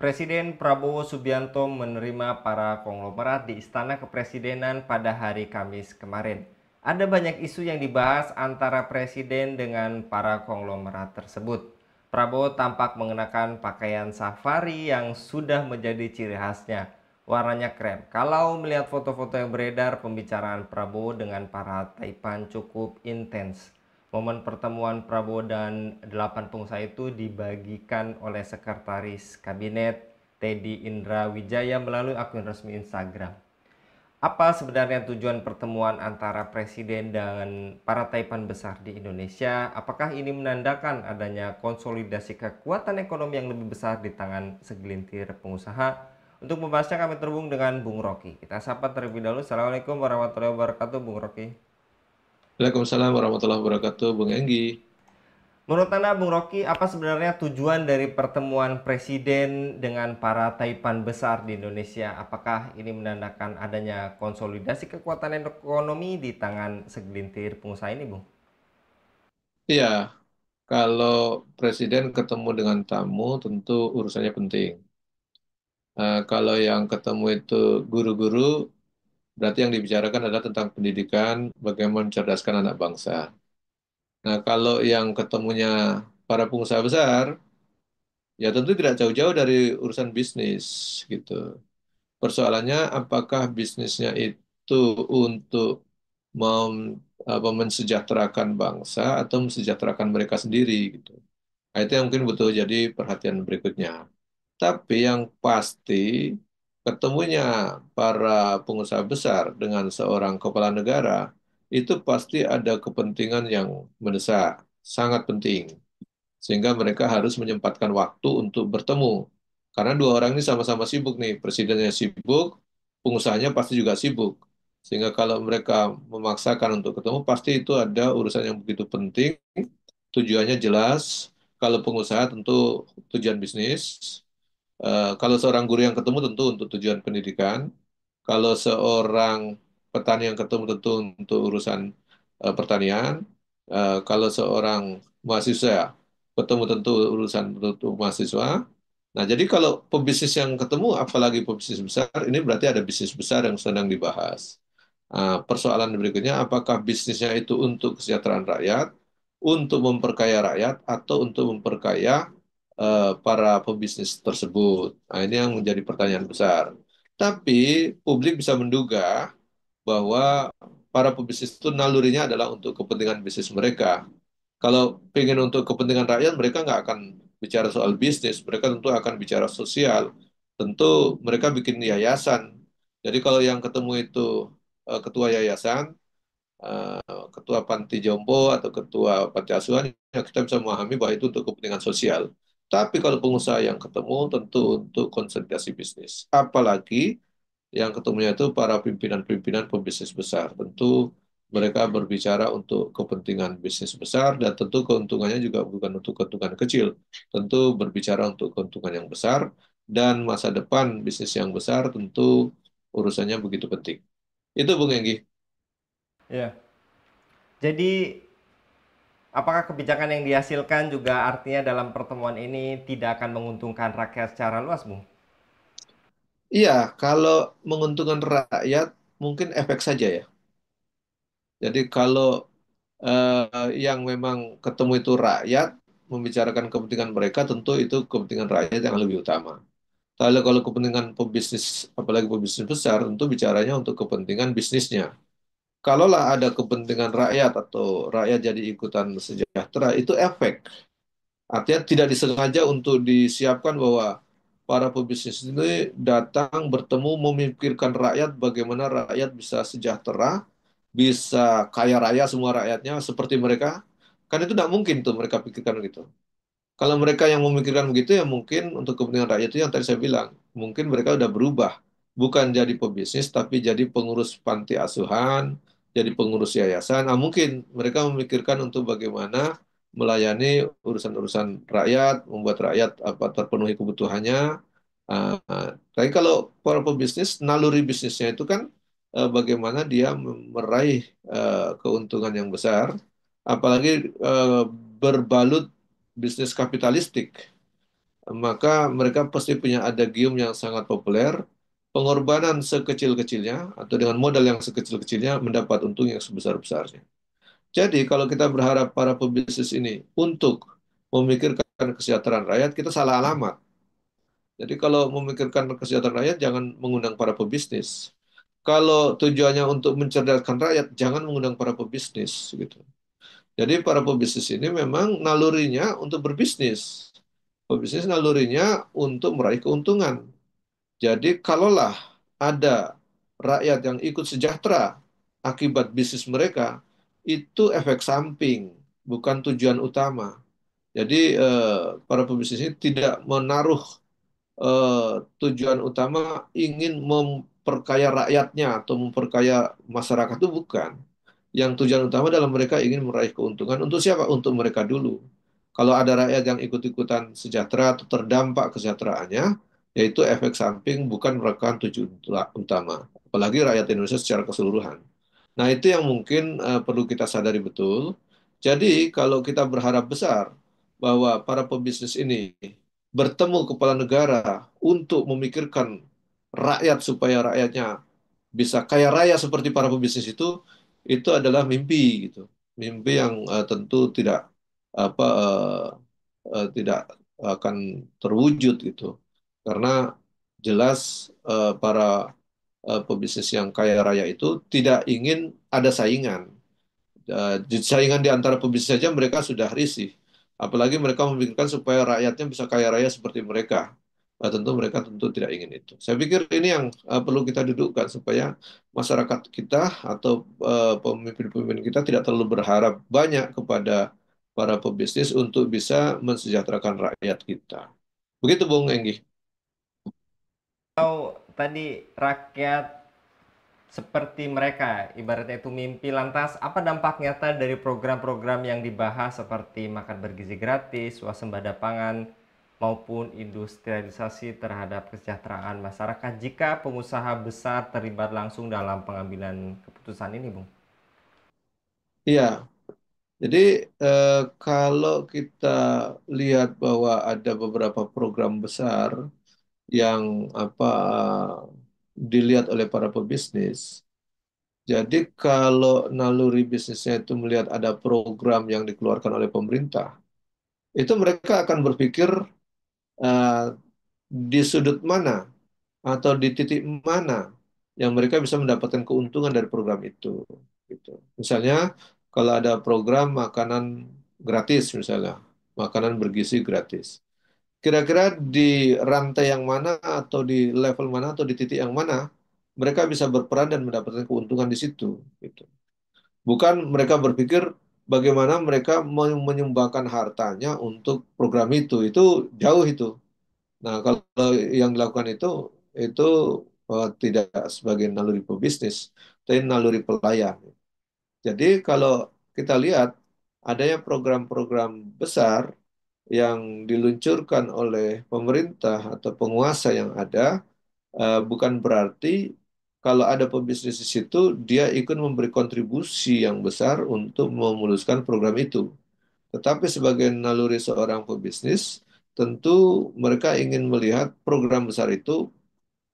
Presiden Prabowo Subianto menerima para konglomerat di Istana Kepresidenan pada hari Kamis kemarin. Ada banyak isu yang dibahas antara presiden dengan para konglomerat tersebut. Prabowo tampak mengenakan pakaian safari yang sudah menjadi ciri khasnya. Warnanya krem. Kalau melihat foto-foto yang beredar, pembicaraan Prabowo dengan para taipan cukup intens. Momen pertemuan Prabowo dan 8 pengusaha itu dibagikan oleh Sekretaris Kabinet Teddy Indra Wijaya melalui akun resmi Instagram. Apa sebenarnya tujuan pertemuan antara Presiden dan para taipan besar di Indonesia? Apakah ini menandakan adanya konsolidasi kekuatan ekonomi yang lebih besar di tangan segelintir pengusaha? Untuk membahasnya kami terhubung dengan Bung Rocky. Kita sapa terlebih dahulu. Assalamualaikum warahmatullahi wabarakatuh, Bung Rocky. Waalaikumsalam warahmatullahi wabarakatuh, Bung Enggi. Menurut Anda, Bung Rocky, apa sebenarnya tujuan dari pertemuan Presiden dengan para taipan besar di Indonesia? Apakah ini menandakan adanya konsolidasi kekuatan ekonomi di tangan segelintir pengusaha ini, Bung? Iya, kalau Presiden ketemu dengan tamu, tentu urusannya penting. Kalau yang ketemu itu guru-guru, berarti yang dibicarakan adalah tentang pendidikan, bagaimana mencerdaskan anak bangsa. Nah, kalau yang ketemunya para pengusaha besar, ya tentu tidak jauh-jauh dari urusan bisnis, gitu. Persoalannya, apakah bisnisnya itu untuk mensejahterakan bangsa atau mensejahterakan mereka sendiri, gitu. Nah, itu yang mungkin butuh jadi perhatian berikutnya. Tapi yang pasti, ketemunya para pengusaha besar dengan seorang kepala negara, itu pasti ada kepentingan yang mendesak, sangat penting. Sehingga mereka harus menyempatkan waktu untuk bertemu. Karena dua orang ini sama-sama sibuk nih, presidennya sibuk, pengusahanya pasti juga sibuk. Sehingga kalau mereka memaksakan untuk ketemu, pasti itu ada urusan yang begitu penting, tujuannya jelas. Kalau pengusaha tentu tujuan bisnis. Kalau seorang guru yang ketemu tentu untuk tujuan pendidikan. Kalau seorang petani yang ketemu tentu untuk urusan pertanian. Kalau seorang mahasiswa ketemu tentu urusan untuk mahasiswa. Nah, jadi kalau pebisnis yang ketemu, apalagi pebisnis besar, ini berarti ada bisnis besar yang sedang dibahas. Persoalan berikutnya, apakah bisnisnya itu untuk kesejahteraan rakyat, untuk memperkaya rakyat, atau untuk memperkaya para pebisnis tersebut? Nah, ini yang menjadi pertanyaan besar. Tapi publik bisa menduga bahwa para pebisnis itu nalurinya adalah untuk kepentingan bisnis mereka. Kalau pengen untuk kepentingan rakyat, mereka nggak akan bicara soal bisnis, mereka tentu akan bicara sosial. Tentu mereka bikin yayasan. Jadi kalau yang ketemu itu ketua yayasan, ketua panti jompo atau ketua panti asuhan, ya kita bisa memahami bahwa itu untuk kepentingan sosial. Tapi kalau pengusaha yang ketemu tentu untuk konsolidasi bisnis. Apalagi yang ketemunya itu para pimpinan-pimpinan pebisnis besar. Tentu mereka berbicara untuk kepentingan bisnis besar dan tentu keuntungannya juga bukan untuk keuntungan kecil. Tentu berbicara untuk keuntungan yang besar dan masa depan bisnis yang besar tentu urusannya begitu penting. Itu Bung Enggi. Ya. Jadi, apakah kebijakan yang dihasilkan juga artinya dalam pertemuan ini tidak akan menguntungkan rakyat secara luas, Bung? Iya, kalau menguntungkan rakyat mungkin efek saja ya. Jadi kalau yang memang ketemu itu rakyat, membicarakan kepentingan mereka, tentu itu kepentingan rakyat yang lebih utama. Kalau kepentingan pebisnis, apalagi pebisnis besar, tentu bicaranya untuk kepentingan bisnisnya. Kalaulah ada kepentingan rakyat atau rakyat jadi ikutan sejahtera, itu efek. Artinya tidak disengaja untuk disiapkan bahwa para pebisnis ini datang bertemu memikirkan rakyat bagaimana rakyat bisa sejahtera, bisa kaya raya semua rakyatnya seperti mereka. Kan itu tidak mungkin tuh mereka pikirkan gitu. Kalau mereka yang memikirkan begitu ya mungkin untuk kepentingan rakyat itu yang tadi saya bilang, mungkin mereka udah berubah, bukan jadi pebisnis tapi jadi pengurus panti asuhan, jadi pengurus yayasan. Mungkin mereka memikirkan untuk bagaimana melayani urusan-urusan rakyat, membuat rakyat apa terpenuhi kebutuhannya. Tapi kalau para pebisnis, naluri bisnisnya itu kan bagaimana dia meraih keuntungan yang besar, apalagi berbalut bisnis kapitalistik. maka mereka pasti punya adagium yang sangat populer, pengorbanan sekecil-kecilnya atau dengan modal yang sekecil-kecilnya mendapat untung yang sebesar-besarnya. Jadi kalau kita berharap para pebisnis ini untuk memikirkan kesejahteraan rakyat, kita salah alamat. Jadi kalau memikirkan kesejahteraan rakyat, jangan mengundang para pebisnis. Kalau tujuannya untuk mencerdaskan rakyat, jangan mengundang para pebisnis, gitu. Jadi para pebisnis ini memang nalurinya untuk berbisnis. Pebisnis nalurinya untuk meraih keuntungan. Jadi kalaulah ada rakyat yang ikut sejahtera akibat bisnis mereka, itu efek samping, bukan tujuan utama. Jadi para pebisnis ini tidak menaruh tujuan utama ingin memperkaya rakyatnya atau memperkaya masyarakat, itu bukan. Yang tujuan utama dalam mereka ingin meraih keuntungan untuk siapa? Untuk mereka dulu. Kalau ada rakyat yang ikut-ikutan sejahtera atau terdampak kesejahteraannya, yaitu efek samping, bukan merupakan tujuan utama. Apalagi rakyat Indonesia secara keseluruhan. Nah, itu yang mungkin perlu kita sadari betul. Jadi, kalau kita berharap besar bahwa para pebisnis ini bertemu kepala negara untuk memikirkan rakyat supaya rakyatnya bisa kaya raya seperti para pebisnis itu adalah mimpi gitu. Mimpi yang tentu apa eh, tidak akan terwujud gitu. Karena jelas para pebisnis yang kaya raya itu tidak ingin ada saingan. Saingan di antara pebisnis saja mereka sudah risih. Apalagi mereka memikirkan supaya rakyatnya bisa kaya raya seperti mereka. Tentu mereka tentu tidak ingin itu. Saya pikir ini yang perlu kita dudukkan supaya masyarakat kita atau pemimpin-pemimpin kita tidak terlalu berharap banyak kepada para pebisnis untuk bisa mensejahterakan rakyat kita. Begitu Bung Enggi. Kalau tadi rakyat seperti mereka, ibaratnya itu mimpi, lantas apa dampak nyata dari program-program yang dibahas seperti makan bergizi gratis, swasembada pangan, maupun industrialisasi terhadap kesejahteraan masyarakat jika pengusaha besar terlibat langsung dalam pengambilan keputusan ini, Bung? Iya, jadi kalau kita lihat bahwa ada beberapa program besar yang apa dilihat oleh para pebisnis. Jadi kalau naluri bisnisnya itu melihat ada program yang dikeluarkan oleh pemerintah, itu mereka akan berpikir eh, di sudut mana atau di titik mana yang mereka bisa mendapatkan keuntungan dari program itu. Gitu. Misalnya kalau ada program makanan gratis misalnya, makanan bergizi gratis. Kira-kira di rantai yang mana atau di level mana atau di titik yang mana mereka bisa berperan dan mendapatkan keuntungan di situ, gitu. Bukan mereka berpikir bagaimana mereka menyumbangkan hartanya untuk program itu jauh itu. Nah, kalau yang dilakukan itu tidak sebagai naluri pebisnis, tapi naluri pelayan. Jadi kalau kita lihat adanya program-program besar yang diluncurkan oleh pemerintah atau penguasa yang ada, bukan berarti kalau ada pebisnis di situ, dia ikut memberi kontribusi yang besar untuk memuluskan program itu. Tetapi sebagai naluri seorang pebisnis, tentu mereka ingin melihat program besar itu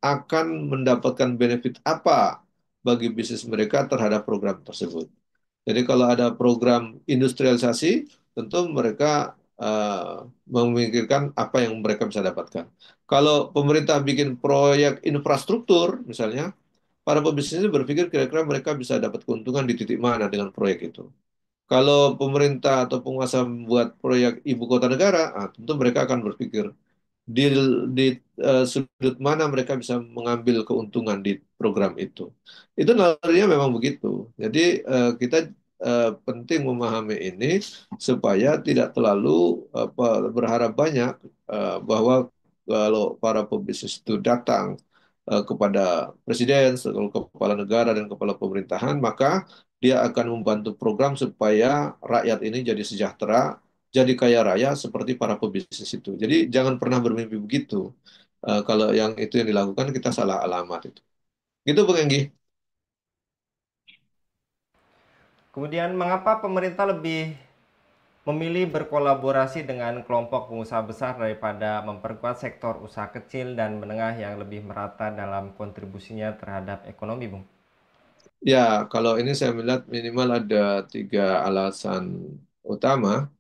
akan mendapatkan benefit apa bagi bisnis mereka terhadap program tersebut. Jadi kalau ada program industrialisasi, tentu mereka memikirkan apa yang mereka bisa dapatkan. Kalau pemerintah bikin proyek infrastruktur, misalnya, para pebisnis ini berpikir kira-kira mereka bisa dapat keuntungan di titik mana dengan proyek itu. Kalau pemerintah atau penguasa membuat proyek ibu kota negara, tentu mereka akan berpikir di, di sudut mana mereka bisa mengambil keuntungan di program itu. Itu nalurinya memang begitu. Jadi kita penting memahami ini supaya tidak terlalu berharap banyak bahwa kalau para pebisnis itu datang kepada presiden, kepala negara dan kepala pemerintahan, maka dia akan membantu program supaya rakyat ini jadi sejahtera, jadi kaya raya seperti para pebisnis itu. Jadi jangan pernah bermimpi begitu. Kalau yang itu yang dilakukan kita salah alamat itu. Gitu Bung Enggi. Kemudian mengapa pemerintah lebih Memilih berkolaborasi dengan kelompok pengusaha besar daripada memperkuat sektor usaha kecil dan menengah yang lebih merata dalam kontribusinya terhadap ekonomi, Bung. Ya, kalau ini saya melihat minimal ada tiga alasan utama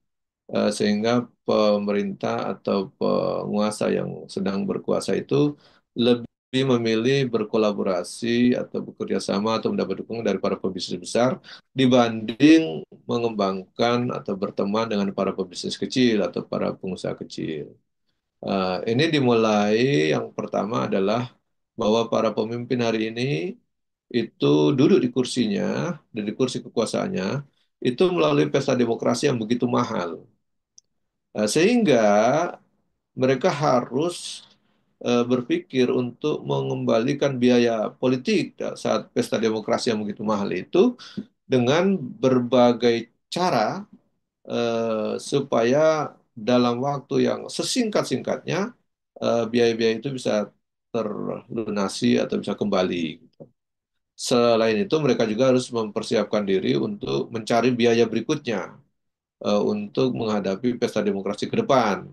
sehingga pemerintah atau penguasa yang sedang berkuasa itu lebih memilih berkolaborasi atau bekerja sama atau mendapat dukungan dari para pebisnis besar dibanding mengembangkan atau berteman dengan para pebisnis kecil atau para pengusaha kecil. Ini dimulai yang pertama adalah bahwa para pemimpin hari ini itu duduk di kursinya dan di kursi kekuasaannya itu melalui pesta demokrasi yang begitu mahal. Sehingga mereka harus berpikir untuk mengembalikan biaya politik saat pesta demokrasi yang begitu mahal itu dengan berbagai cara supaya dalam waktu yang sesingkat-singkatnya biaya-biaya itu bisa terlunasi atau bisa kembali. Selain itu, mereka juga harus mempersiapkan diri untuk mencari biaya berikutnya untuk menghadapi pesta demokrasi ke depan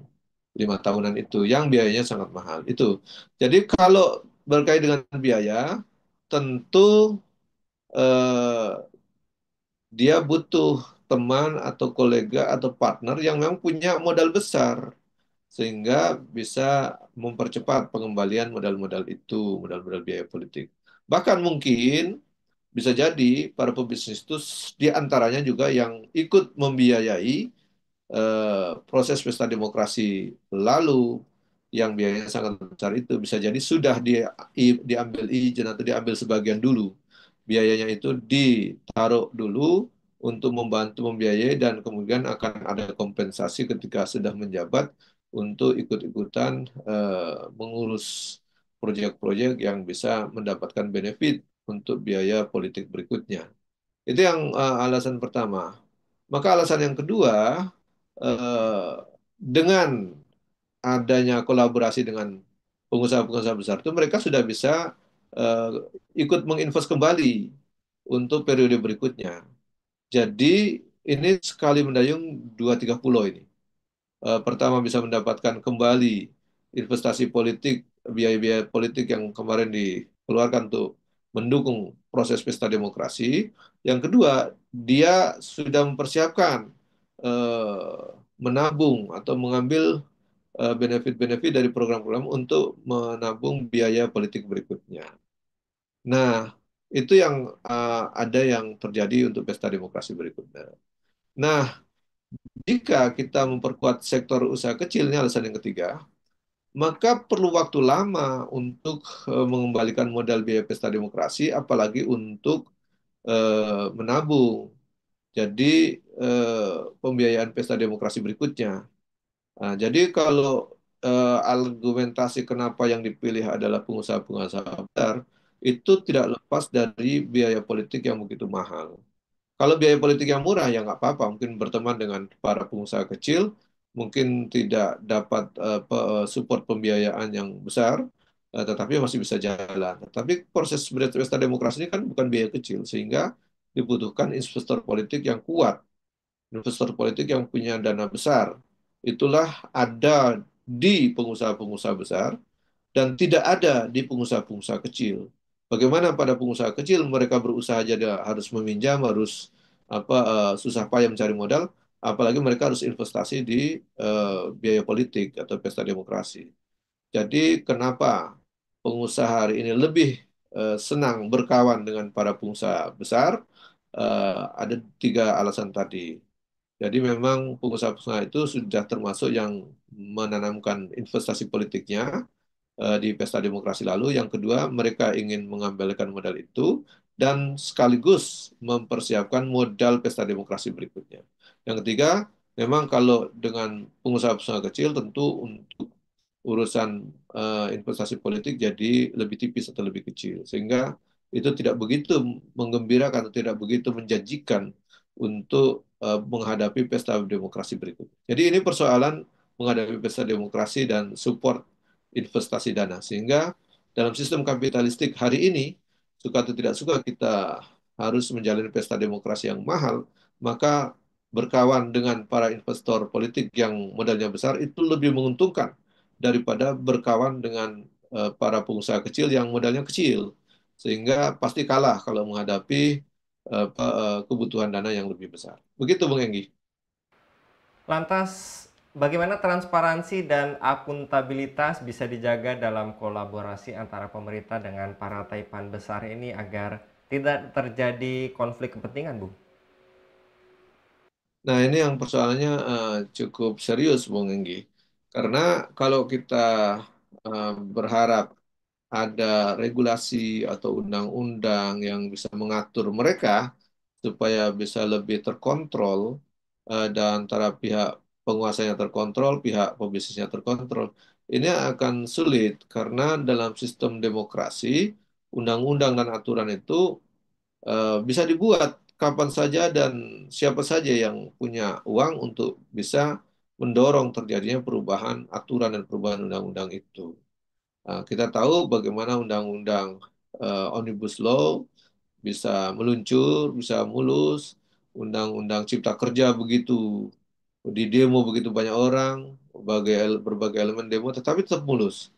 5 tahunan itu yang biayanya sangat mahal itu. Jadi kalau berkait dengan biaya, tentu eh, dia butuh teman atau kolega atau partner yang memang punya modal besar sehingga bisa mempercepat pengembalian modal-modal itu, modal-modal biaya politik. Bahkan mungkin bisa jadi para pebisnis itu di antaranya juga yang ikut membiayai proses pesta demokrasi lalu yang biayanya sangat besar itu bisa jadi sudah diambil izin atau diambil sebagian dulu. Biayanya itu ditaruh dulu untuk membantu membiayai dan kemudian akan ada kompensasi ketika sudah menjabat untuk ikut-ikutan mengurus proyek-proyek yang bisa mendapatkan benefit untuk biaya politik berikutnya. Itu yang alasan pertama. Maka alasan yang kedua, eh, dengan adanya kolaborasi dengan pengusaha-pengusaha besar itu mereka sudah bisa eh, ikut menginvest kembali untuk periode berikutnya. Jadi ini sekali mendayung dua tiga pulau ini. Pertama bisa mendapatkan kembali investasi politik, biaya-biaya politik yang kemarin dikeluarkan untuk mendukung proses pesta demokrasi. Yang kedua, dia sudah mempersiapkan eh, menabung atau mengambil benefit-benefit dari program-program untuk menabung biaya politik berikutnya. Nah, itu yang ada yang terjadi untuk pesta demokrasi berikutnya. Nah, jika kita memperkuat sektor usaha kecil, ini alasan yang ketiga, maka perlu waktu lama untuk mengembalikan modal biaya pesta demokrasi, apalagi untuk menabung. Jadi, pembiayaan pesta demokrasi berikutnya. Nah, jadi kalau argumentasi kenapa yang dipilih adalah pengusaha-pengusaha besar, itu tidak lepas dari biaya politik yang begitu mahal. Kalau biaya politik yang murah ya nggak apa-apa, mungkin berteman dengan para pengusaha kecil, mungkin tidak dapat support pembiayaan yang besar, tetapi masih bisa jalan. Tapi proses pesta demokrasi ini kan bukan biaya kecil, sehingga dibutuhkan investor politik yang kuat, investor politik yang punya dana besar. Itulah ada di pengusaha-pengusaha besar dan tidak ada di pengusaha-pengusaha kecil. Bagaimana pada pengusaha kecil mereka berusaha jadi harus meminjam, harus susah payah mencari modal, apalagi mereka harus investasi di biaya politik atau pesta demokrasi. Jadi kenapa pengusaha hari ini lebih senang berkawan dengan para pengusaha besar? Ada tiga alasan tadi. Jadi memang pengusaha-pengusaha itu sudah termasuk yang menanamkan investasi politiknya di pesta demokrasi lalu. Yang kedua, mereka ingin mengembalikan modal itu dan sekaligus mempersiapkan modal pesta demokrasi berikutnya. Yang ketiga, memang kalau dengan pengusaha-pengusaha kecil tentu untuk urusan investasi politik jadi lebih tipis atau lebih kecil. Sehingga itu tidak begitu menggembirakan atau tidak begitu menjanjikan untuk menghadapi pesta demokrasi berikut. Jadi ini persoalan menghadapi pesta demokrasi dan support investasi dana. Sehingga dalam sistem kapitalistik hari ini, suka atau tidak suka kita harus menjalani pesta demokrasi yang mahal, maka berkawan dengan para investor politik yang modalnya besar itu lebih menguntungkan daripada berkawan dengan para pengusaha kecil yang modalnya kecil. Sehingga pasti kalah kalau menghadapi kebutuhan dana yang lebih besar. Begitu, Bung Enggi. Lantas, bagaimana transparansi dan akuntabilitas bisa dijaga dalam kolaborasi antara pemerintah dengan para taipan besar ini agar tidak terjadi konflik kepentingan, Bu? Nah, ini yang persoalannya cukup serius, Bung Enggi. Karena kalau kita berharap ada regulasi atau undang-undang yang bisa mengatur mereka supaya bisa lebih terkontrol dan antara pihak penguasanya terkontrol, pihak pebisnisnya terkontrol, ini akan sulit karena dalam sistem demokrasi, undang-undang dan aturan itu bisa dibuat kapan saja dan siapa saja yang punya uang untuk bisa mendorong terjadinya perubahan aturan dan perubahan undang-undang itu. Kita tahu bagaimana undang-undang Omnibus Law bisa meluncur, bisa mulus, undang-undang Cipta Kerja begitu di demo begitu banyak orang, berbagai elemen demo, tetapi tetap mulus.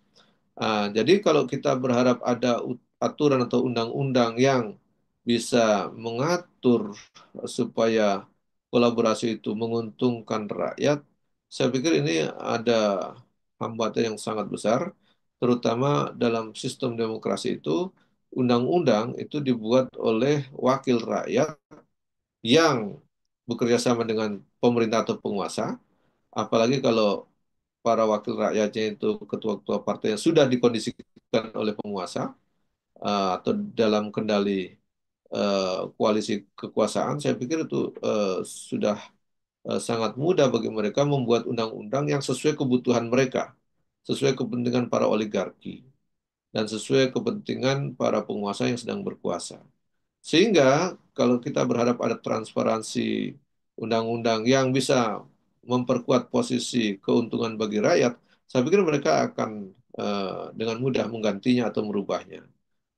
Jadi kalau kita berharap ada aturan atau undang-undang yang bisa mengatur supaya kolaborasi itu menguntungkan rakyat, saya pikir ini ada hambatan yang sangat besar, terutama dalam sistem demokrasi itu, undang-undang itu dibuat oleh wakil rakyat yang bekerja sama dengan pemerintah atau penguasa, apalagi kalau para wakil rakyatnya itu ketua-ketua partai yang sudah dikondisikan oleh penguasa atau dalam kendali koalisi kekuasaan, saya pikir itu sudah sangat mudah bagi mereka membuat undang-undang yang sesuai kebutuhan mereka, sesuai kepentingan para oligarki, dan sesuai kepentingan para penguasa yang sedang berkuasa. Sehingga kalau kita berharap ada transparansi undang-undang yang bisa memperkuat posisi keuntungan bagi rakyat, saya pikir mereka akan dengan mudah menggantinya atau merubahnya.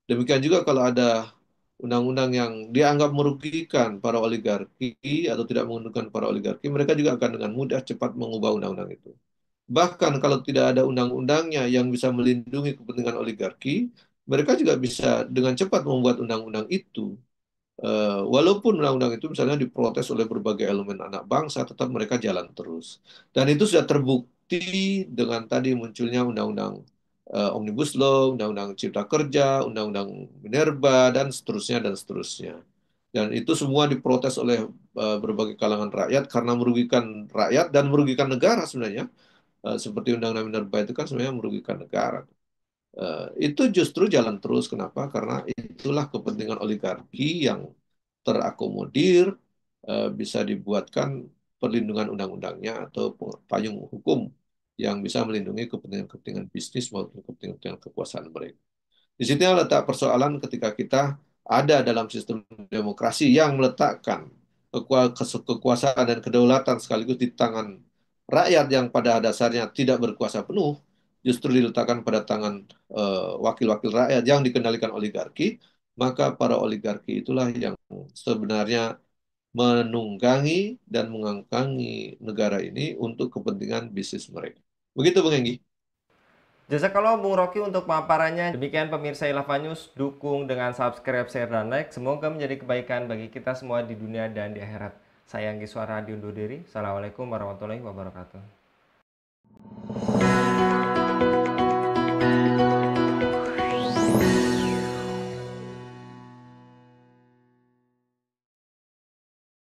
Demikian juga kalau ada undang-undang yang dianggap merugikan para oligarki atau tidak menguntungkan para oligarki, mereka juga akan dengan mudah cepat mengubah undang-undang itu. Bahkan kalau tidak ada undang-undangnya yang bisa melindungi kepentingan oligarki, mereka juga bisa dengan cepat membuat undang-undang itu. Walaupun undang-undang itu misalnya diprotes oleh berbagai elemen anak bangsa, tetap mereka jalan terus. Dan itu sudah terbukti dengan tadi munculnya undang-undang Omnibus Law, undang-undang Cipta Kerja, undang-undang Minerba, dan seterusnya dan seterusnya. Dan itu semua diprotes oleh berbagai kalangan rakyat karena merugikan rakyat dan merugikan negara sebenarnya. Seperti undang-undang Minerba itu kan sebenarnya merugikan negara. Itu justru jalan terus. Kenapa? Karena itulah kepentingan oligarki yang terakomodir, bisa dibuatkan perlindungan undang-undangnya atau payung hukum yang bisa melindungi kepentingan-kepentingan bisnis maupun kepentingan kekuasaan mereka. Di sini letak persoalan ketika kita ada dalam sistem demokrasi yang meletakkan kekuasaan dan kedaulatan sekaligus di tangan rakyat yang pada dasarnya tidak berkuasa penuh, justru diletakkan pada tangan wakil-wakil rakyat yang dikendalikan oligarki, maka para oligarki itulah yang sebenarnya menunggangi dan mengangkangi negara ini untuk kepentingan bisnis mereka. Begitu, Bung Enggi. Jazakallah Bung Rocky untuk pemaparannya. Demikian pemirsa Ilava News, dukung dengan subscribe, share, dan like. Semoga menjadi kebaikan bagi kita semua di dunia dan di akhirat. Saya Anggi Suara diundur diri. Assalamualaikum warahmatullahi wabarakatuh.